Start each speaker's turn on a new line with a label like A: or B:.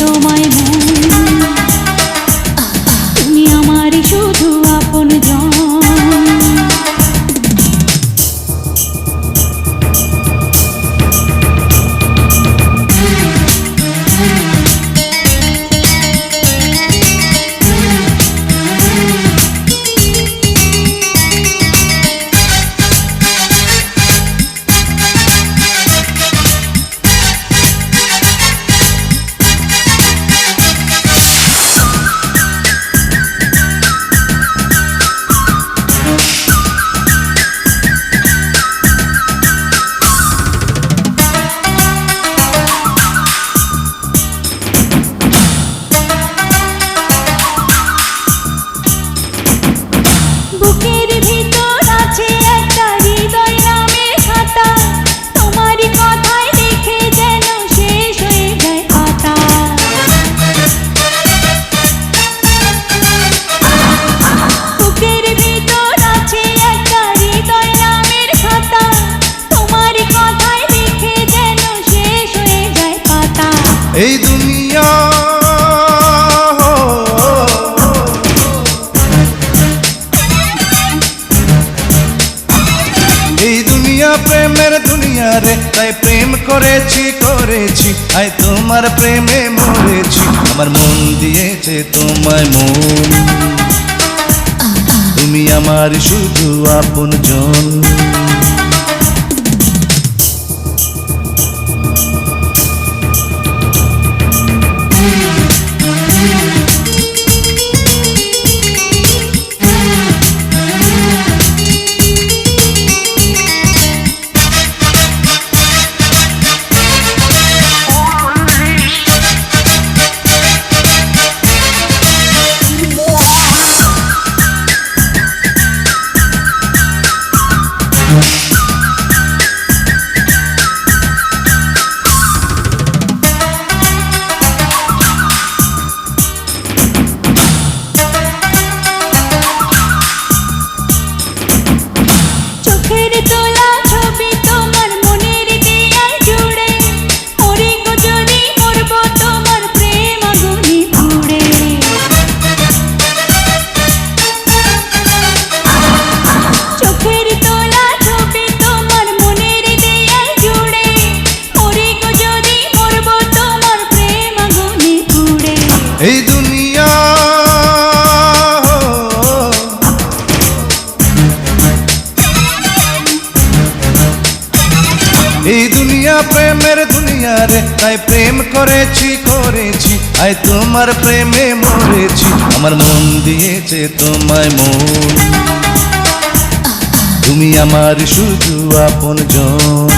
A: তোমায় মন, তুমি আমারই শুধু আপন জন। বুকের ভিতর আছে একটা হৃদয় নামের খাতা, তোমারই কথায় লিখে যেন শেষ হয়ে যায় পাতা। বুকের ভিতর আছে একটা হৃদয় নামের খাতা, তোমারই কথায় লিখে যেন শেষ হয়ে যায় পাতা।
B: এই দুনিয়া প্রেমের দুনিয়া রে, তাই প্রেম করেছি করেছি, আই তোমার প্রেমে মরেছি। আমার মন দিয়েছে তোমায় মন, তুমি আমার শুধু আপন জন। এই দুনিয়া এই দুনিয়া প্রেমের দুনিয়া রে, তাই প্রেম করেছি করেছি, আই তোমার প্রেমে মরেছি। আমার মন দিয়েছে তোমায় মন, তুমি আমার শুধু আপন জন।